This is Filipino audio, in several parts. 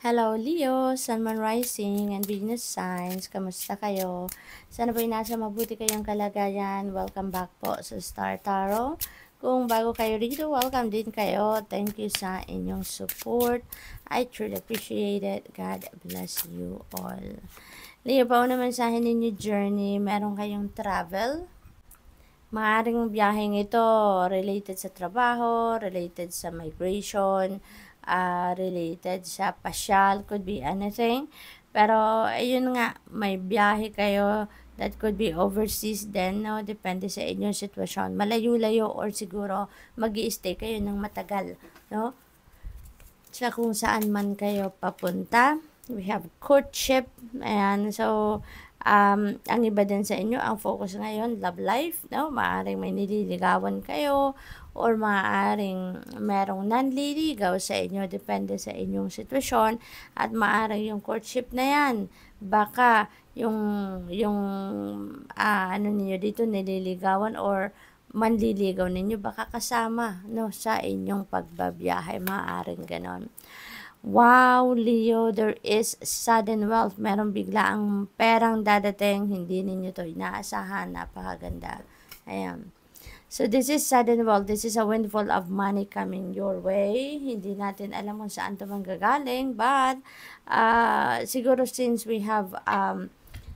Hello Leo, Sun Moon Rising and Venus Signs. Kamusta kayo? Sana po'y nasa mabuti kayong kalagayan. Welcome back po sa Star Tarot. Kung bago kayo rito, welcome din kayo. Thank you sa inyong support. I truly appreciate it. God bless you all. Leo, pauna mensahe ninyo journey. Meron kayong travel. Maaring biyaheng ito related sa trabaho, related sa migration, related sa pasyal, could be anything. Pero, ayun nga, may biyahe kayo that could be overseas then, no? Depende sa inyong sitwasyon. Malayo-layo or siguro mag stay kayo ng matagal, no? Sa kung saan man kayo papunta. We have courtship. Ayan, so, ang iba din sa inyo, ang focus ngayon, love life, no? Maaring may nililigawan kayo or maaring merong nanliligaw sa inyo, depende sa inyong sitwasyon, at maaring yung courtship na yan, baka yung ano niyo dito, nililigawan or manliligaw ninyo, baka kasama, no, sa inyong pagbabiyahe, maaring ganon. Wow, Leo, there is sudden wealth. Meron bigla ang perang dadating, hindi ninyo to inaasahan. Napakaganda. Ayan. So, this is sudden wealth. This is a windfall of money coming your way. Hindi natin alam kung saan ito manggagaling. But, siguro since we have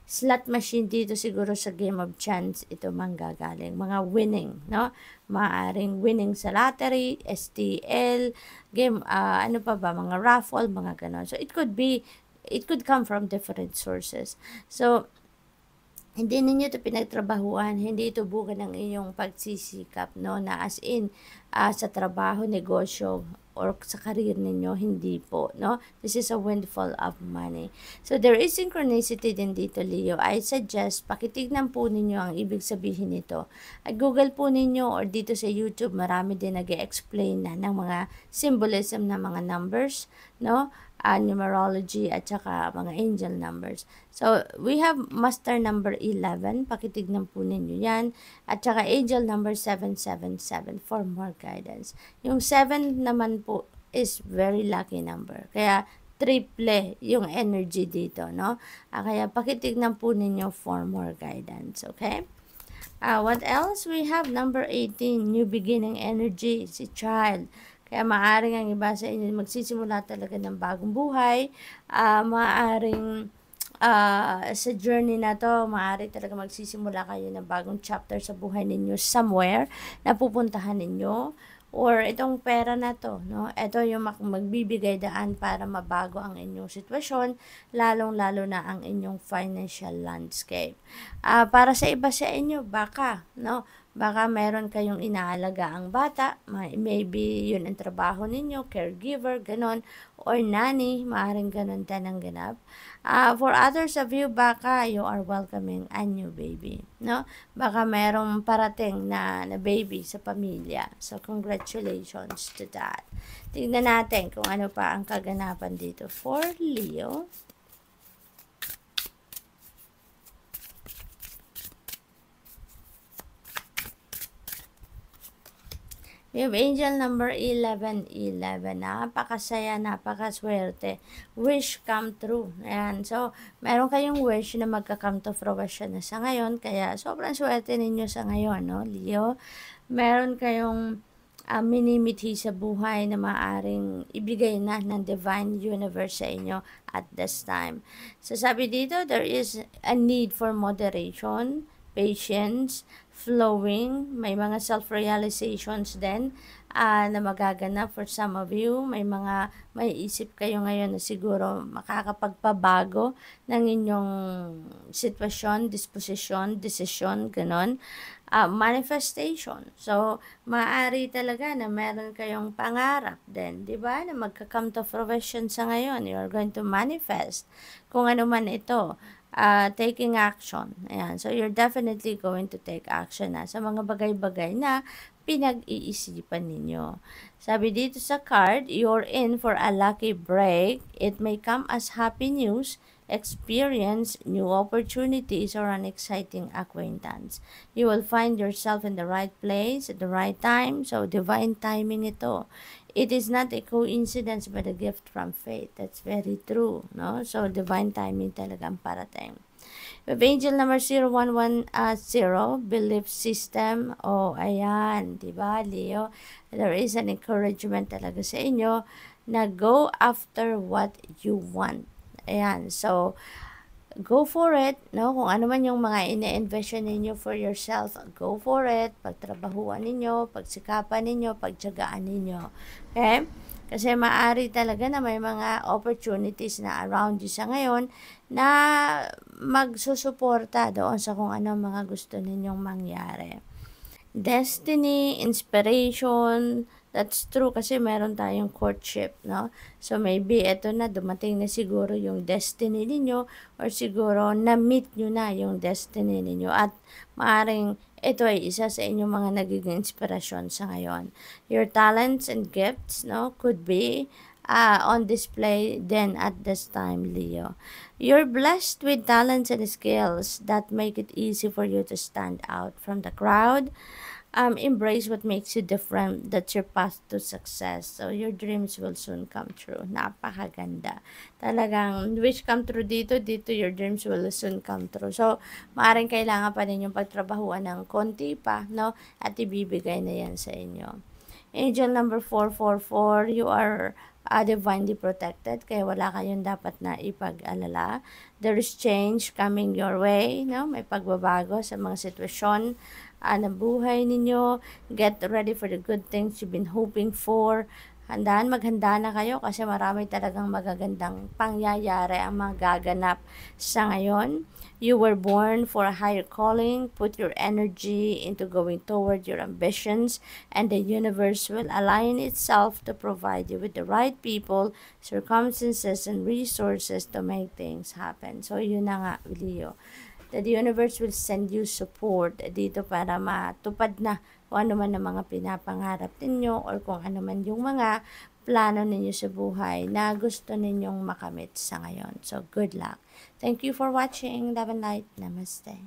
slot machine dito, siguro sa game of chance ito manggagaling. Mga winning, no? Maaring winning sa lottery, STL, game, ano pa ba, mga raffle, mga ganon. So, it could come from different sources. So, hindi ninyo ito pinagtrabahuan, hindi ito bukan ng inyong pagsisikap, no? Na as in, sa trabaho, negosyo, or sa career ninyo, hindi po, no? This is a windfall of money. So, there is synchronicity din dito, Leo. I suggest, pakitignan po ninyo ang ibig sabihin nito. At Google po ninyo or dito sa YouTube, marami din nag-explain na ng mga symbolism ng mga numbers, no? Numerology at saka mga angel numbers. So, we have master number 11. Pakitignan po ninyo yan. At saka angel number 777 for more guidance. Yung 7 naman po is very lucky number. Kaya, triple yung energy dito, no? Kaya, pakitignan po ninyo for more guidance, okay? What else? We have number 18, new beginning energy, si child. Kaya maaring ang iba sa inyo magsisimula talaga ng bagong buhay. Maaring sa journey na to, maaari talaga magsisimula kayo ng bagong chapter sa buhay ninyo somewhere na pupuntahan ninyo. Or itong pera na to, no? Ito yung magbibigay daan para mabago ang inyong sitwasyon, lalong-lalo na ang inyong financial landscape. Para sa iba sa inyo, baka, no? Baka meron kayong inaalaga ang bata, maybe yun ang trabaho ninyo, caregiver, ganon, or nanny, maaaring ganon din ang ganap. For others of you, baka you are welcoming a new baby, no? Baka merong parating na baby sa pamilya. So, congratulations to that. Tingnan natin kung ano pa ang kaganapan dito for Leo. We have angel number 1111. Napakasaya, napakaswerte. Wish come true. Ayan. So, meron kayong wish na magka-come to fruition na sa ngayon. Kaya, sobrang swerte ninyo sa ngayon, no, Leo? Meron kayong minimithi sa buhay na maaring ibigay na ng divine universe sa inyo at this time. So, sabi dito, there is a need for moderation, patience, flowing, may mga self-realizations din na magaganap for some of you. May isip kayo ngayon na siguro makakapagpabago ng inyong sitwasyon, disposisyon, desisyon, ganon. Manifestation. So, maaari talaga na meron kayong pangarap din, di ba? Na magka-come to fruition sa ngayon. You're going to manifest kung ano man ito. Taking action. Ayan. So, you're definitely going to take action na sa mga bagay-bagay na pinag-iisipan ninyo. Sabi dito sa card, you're in for a lucky break. It may come as happy news, experience, new opportunities, or an exciting acquaintance. You will find yourself in the right place at the right time. So, divine timing ito. It is not a coincidence but a gift from fate. That's very true, no? So, divine timing talagang parating. With angel number 0110, belief system. Oh, ayan, di ba, Leo? There is an encouragement talaga sa inyo na go after what you want. Ayan, so, go for it, no? Kung ano man yung mga ine-envision ninyo for yourself, go for it. Pagtrabahuan ninyo, pagsikapan ninyo, pagtiyagaan ninyo. Okay? Kasi maaari talaga na may mga opportunities na around you sa ngayon na magsusuporta doon sa kung ano mga gusto ninyong mangyari. Destiny, inspiration, that's true kasi meron tayong courtship, no? So, maybe ito na, dumating na siguro yung destiny ninyo or siguro na-meet nyo na yung destiny ninyo at maaring ito ay isa sa inyong mga nagiging inspirasyon sa ngayon. Your talents and gifts, no, could be on display then at this time, Leo. You're blessed with talents and skills that make it easy for you to stand out from the crowd. Embrace what makes you different. That's your path to success. So, your dreams will soon come true. Napakaganda. Talagang wish come true dito, your dreams will soon come true. So, maaaring kailangan pa ninyong pagtrabahuan ng konti pa, no? At ibibigay na yan sa inyo. Angel number 444, you are divinely protected, kaya wala kayong dapat na ipag-alala. There is change coming your way, no? May pagbabago sa mga sitwasyon ng buhay ninyo. Get ready for the good things you've been hoping for. Maghanda na kayo kasi marami talagang magagandang pangyayari ang magaganap sa ngayon. You were born for a higher calling. Put your energy into going toward your ambitions, and the universe will align itself to provide you with the right people, circumstances, and resources to make things happen. So, yun na nga, Leo. The universe will send you support dito para matupad na kung ano man ang mga pinapangarap ninyo or kung ano man yung mga plano ninyo sa buhay na gusto ninyong makamit sa ngayon. So, good luck. Thank you for watching. Love and light. Namaste.